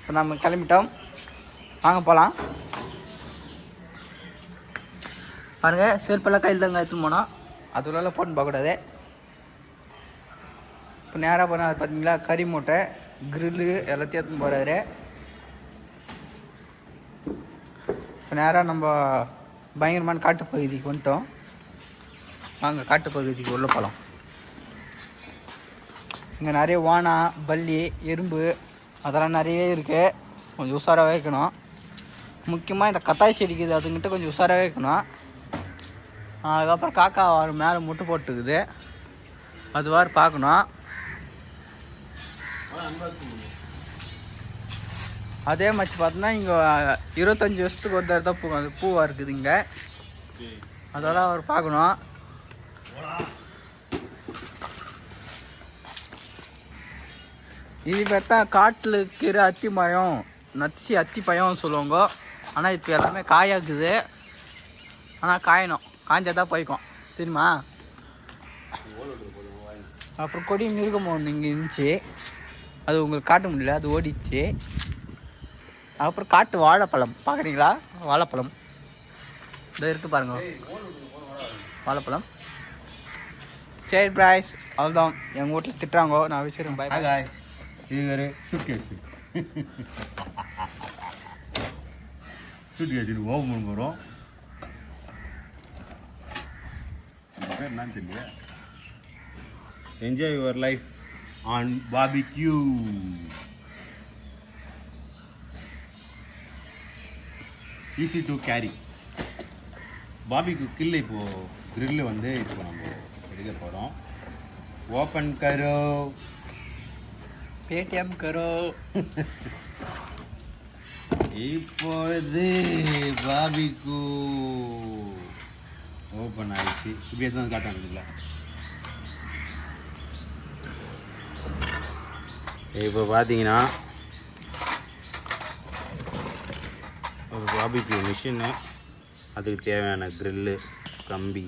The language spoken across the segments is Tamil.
இப்போ நம்ம கிளம்பிட்டோம், வாங்க போகலாம். பாருங்கள், செருப்பெல்லாம் கையில் தாங்க எடுத்துன்னு போனோம், அதுக்குள்ள போட்டுன்னு போகக்கூடாது. இப்போ நேராக போனால் பார்த்தீங்களா, கறி மூட்டை கிரில்லு எல்லாத்தையும் எடுத்துன்னு போகிறாரு. இப்போ நேராக நம்ம பயங்கரமான காட்டுப்பகுதிக்கு வந்துட்டோம். வாங்க காட்டுப்பகுதிக்கு உள்ளே போகலாம். இங்கே நிறைய வானா, பல்லி, எறும்பு அதெல்லாம் நிறைய இருக்குது. கொஞ்சம் உஷாராகவே இருக்கணும். முக்கியமாக இந்த கத்தாய் செடிக்குது, அதுங்கிட்ட கொஞ்சம் உஷாராகவே இருக்கணும். அதுக்கப்புறம் காக்கா வார் மேலே முட்டை போட்டுக்குது, அது வார் பார்க்கணும். அதே மாதிரி பார்த்தோன்னா இங்கே 25 வருஷத்துக்கு ஒரு தடவை தான் அது பூவாக இருக்குது இங்கே, அதெல்லாம் அவர் பார்க்கணும். இது பார்த்தா காட்டில் இருக்கிற அத்தி மரம், நச்சு அத்தி பழம் சொல்லுவாங்க. ஆனால் இப்போ எல்லாமே காயாக்குது. ஆனால் காயணும், காய்ஞ்சாதான் போய்க்கும் தெரியுமா. அப்புறம் கொடி மிருகம் ஒன்று இங்கே இருந்துச்சு, அது உங்களுக்கு காட்ட முடியல, அது ஓடிச்சு. அப்புறம் காட்டு வாழைப்பழம் பார்க்குறீங்களா, வாழைப்பழம் இதை இருக்குது பாருங்க, வாழைப்பழம். சரி பிரைஸ், அவ்வளோதான். எங்கள் வீட்டில் திட்டுறாங்க, நான் வச்சுருக்கேன். பாய். இது வேறு சூட்கேஸ் ஓப்பன் போகிறோம். என்னன்னு தெரியல. Enjoy your life on barbecue. Easy to carry. Barbecue கில்ல இப்போது கிரில்லு வந்து இப்போ நம்ம எடுக்க போகிறோம். ஓப்பன் கரோ, பேடிஎம் கரோ. இப்பொழுது பார்பிக்யூ ஓப்பன் ஆகிடுச்சு. இப்படி எதுவும் காட்டாங்க இல்லை. இப்போ பார்த்தீங்கன்னா ஒரு பார்பிக்யூ மிஷினு, அதுக்கு தேவையான க்ரில்லு, கம்பி,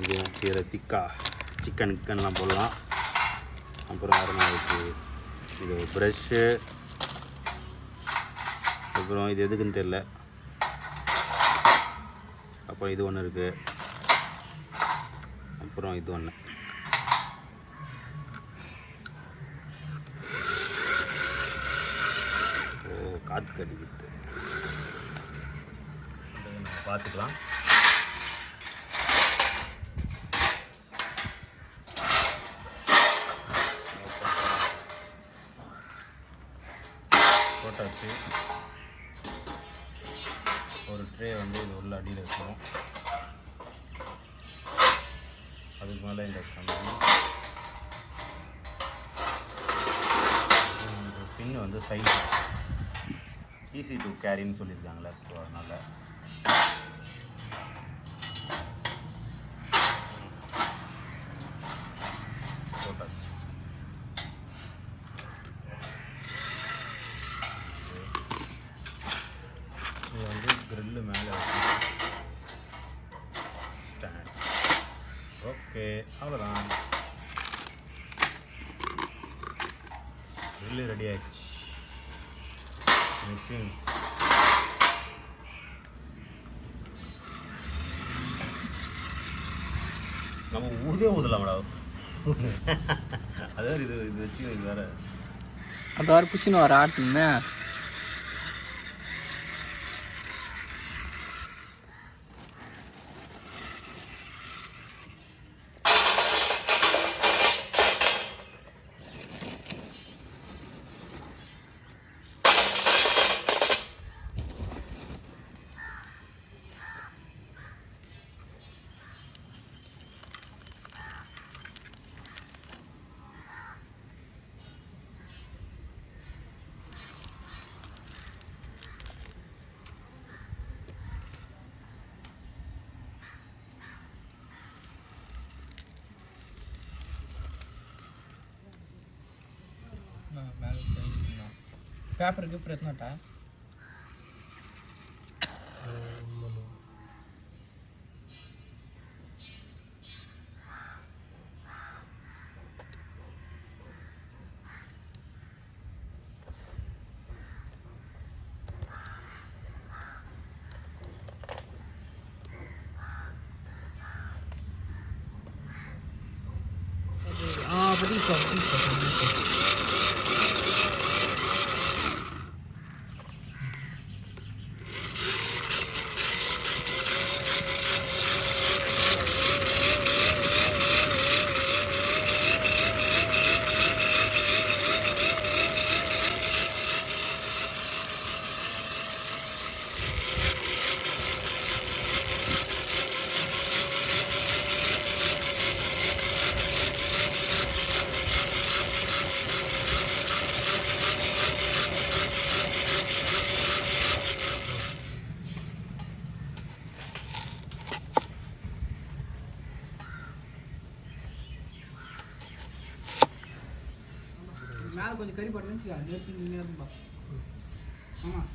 இது கீரை திக்கா சிக்கன்லாம் போடலாம். அப்புறம் அரைநாளுக்கு இது ப்ரெஷ்ஷு, அப்புறம் இது எதுக்குன்னு தெரில. அப்புறம் இது ஒன்று இருக்குது, அப்புறம் இது ஒன்று. ஓ, காற்று கடிக்குது, பார்த்துக்கலாம். போட்டாச்சு. ஒரு ட்ரே வந்து இது உள்ள அடியில் இருக்கும், அதுக்கு மேலே இந்த கம்பி, பின்னு வந்து சைஸ் ஈஸி டு கேரின்னு சொல்லியிருக்காங்களே, ஸோ அதனால் போட்டாச்சு. இது வந்து க்ரில்லு மேலே ஸ்டாண்ட். ஓகே, அவ்வளோதான், க்ரில்லு ரெடி ஆகிடுச்சு. மிஷின்ஸ் நம்ம ஊதலாம் மேடம். அதாவது இது வச்சு இது வேறு அது வேறு பிடிச்சின்னு வர ஆட்டுன்னு. పేపర్కి ప్రయత్నట மேலே கொஞ்சம் கறி போட்டு வச்சுக்கா நேற்று நேரம் ஆமாம்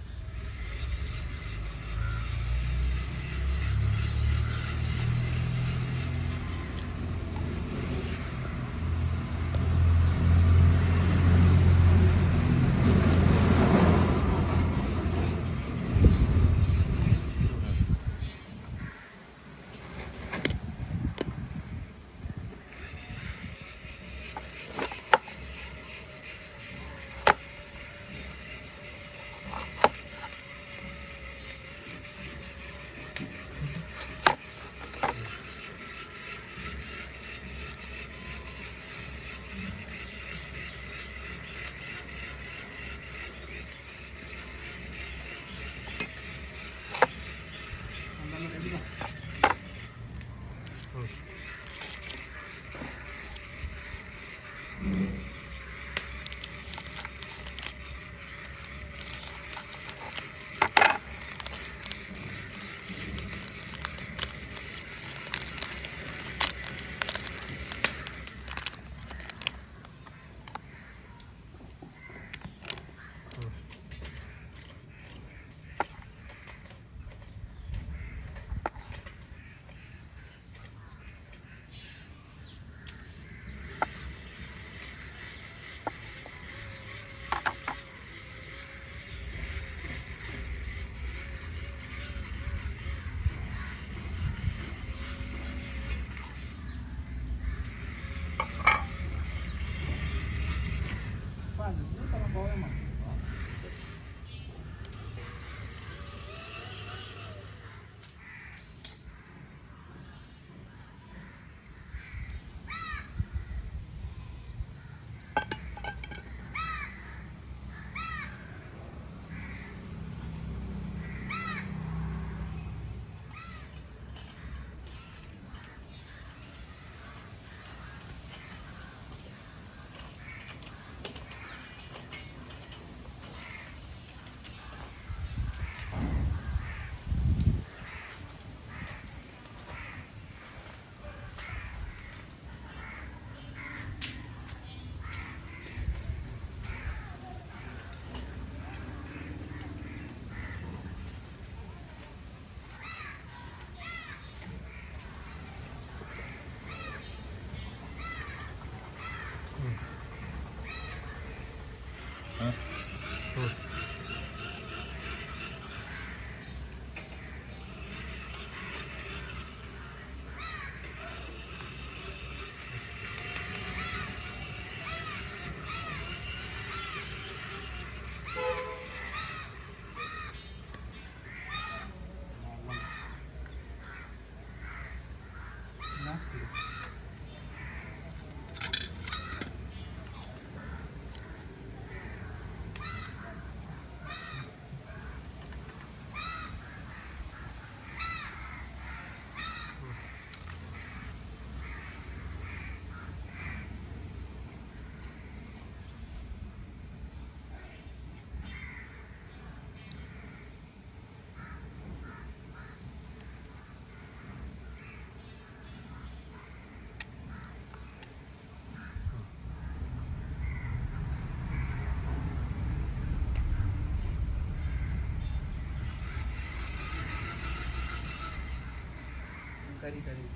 करी करी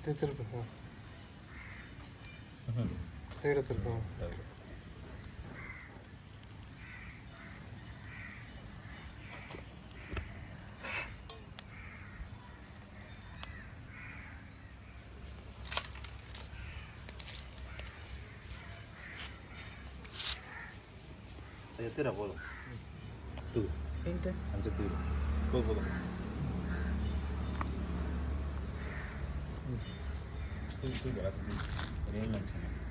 திருப்பி சைடு திருப்போம். எத்தனை போதும் தூ பெயிண்ட்டு அஞ்சு தூ போதும் போதும் ஒரே நிமிஷம்